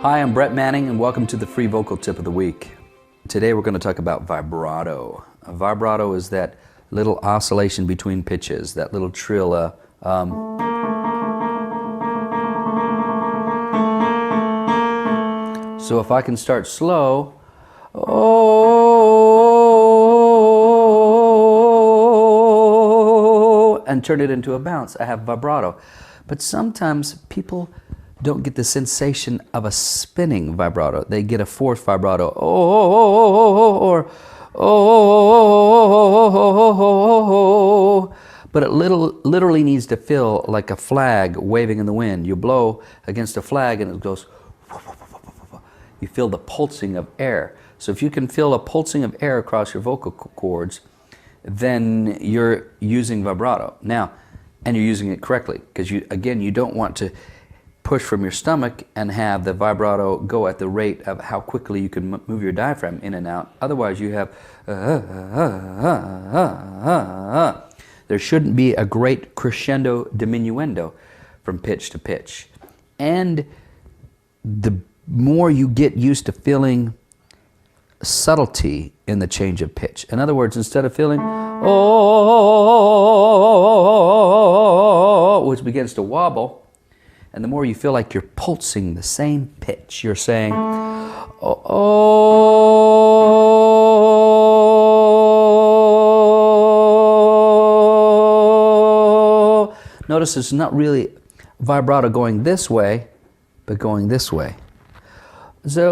Hi, I'm Brettta Mэнninga, and welcome to the free vocal tip of the week. Today we're going to talk about vibrato. A vibrato is that little oscillation between pitches, that little trill. So if I can start slow, and turn it into a bounce, I have vibrato. But sometimes people don't get the sensation of a spinning vibrato. They get a fourth vibrato, or but it literally needs to feel like a flag waving in the wind. You blow against a flag and it goes, you feel the pulsing of air. So if you can feel a pulsing of air across your vocal cords, then you're using vibrato. Now, and you're using it correctly, because you don't want to push from your stomach and have the vibrato go at the rate of how quickly you can move your diaphragm in and out. Otherwise you have There shouldn't be a great crescendo diminuendo from pitch to pitch. And the more you get used to feeling subtlety in the change of pitch. In other words, instead of feeling which begins to wobble, and the more you feel like you're pulsing the same pitch, you're saying, Notice it's not really vibrato going this way, but going this way. So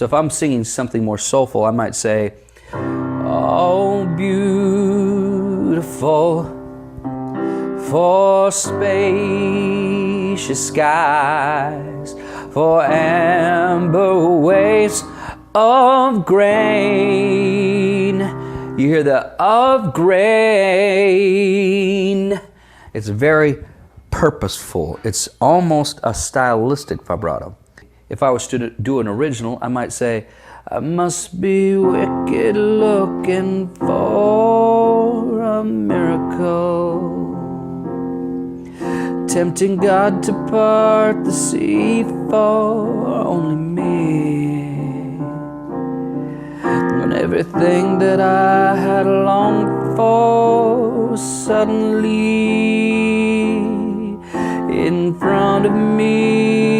if I'm singing something more soulful, I might say, oh, beautiful for spacious skies, for amber waves of grain. You hear the of grain. It's very purposeful. It's almost a stylistic vibrato. If I was to do an original, I might say, I must be wicked looking for a miracle, tempting God to part the sea for only me, when everything that I had longed for suddenly in front of me.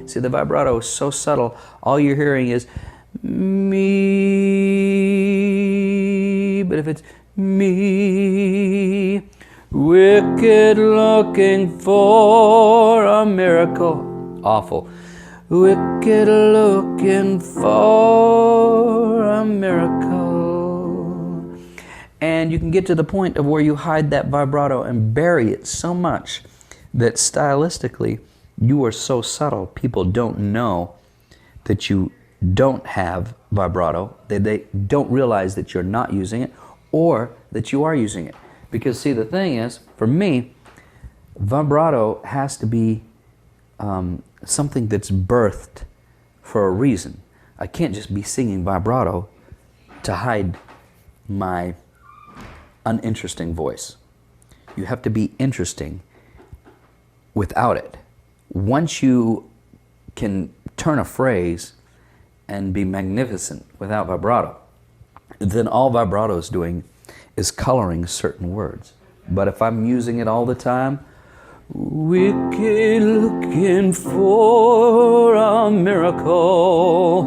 See, the vibrato is so subtle, all you're hearing is me. But if it's me, wicked looking for a miracle, awful. Wicked looking for a miracle. And you can get to the point of where you hide that vibrato and bury it so much that stylistically you are so subtle, people don't know that you don't have vibrato, that they don't realize that you're not using it or that you are using it. Because see, the thing is, for me, vibrato has to be something that's birthed for a reason. I can't just be singing vibrato to hide my uninteresting voice. You have to be interesting without it. Once you can turn a phrase and be magnificent without vibrato, then all vibrato is doing is coloring certain words. But if I'm using it all the time, wicked looking for a miracle,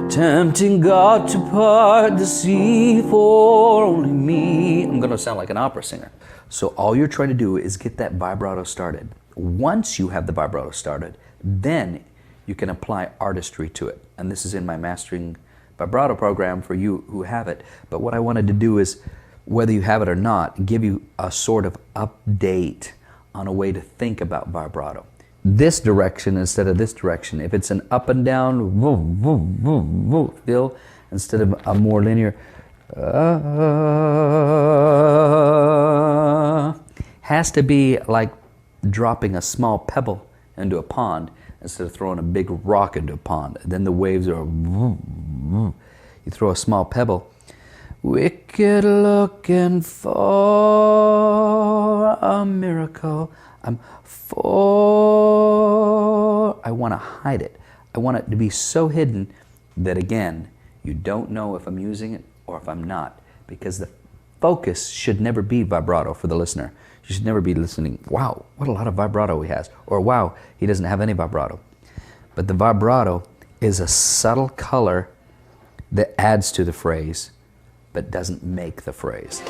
tempting God to part the sea for only me, I'm going to sound like an opera singer. So all you're trying to do is get that vibrato started. Once you have the vibrato started, then you can apply artistry to it. And this is in my Mastering Vibrato program for you who have it. But what I wanted to do is, whether you have it or not, give you a sort of update on a way to think about vibrato. This direction instead of this direction. If it's an up and down, feel, instead of a more linear, has to be like dropping a small pebble into a pond instead of throwing a big rock into a pond. Then the waves are, you throw a small pebble. Wicked looking for a miracle. I want to hide it. I want it to be so hidden that, again, you don't know if I'm using it or if I'm not, because the focus should never be vibrato for the listener. You should never be listening, wow, what a lot of vibrato he has, or wow, he doesn't have any vibrato. But the vibrato is a subtle color that adds to the phrase, but doesn't make the phrase.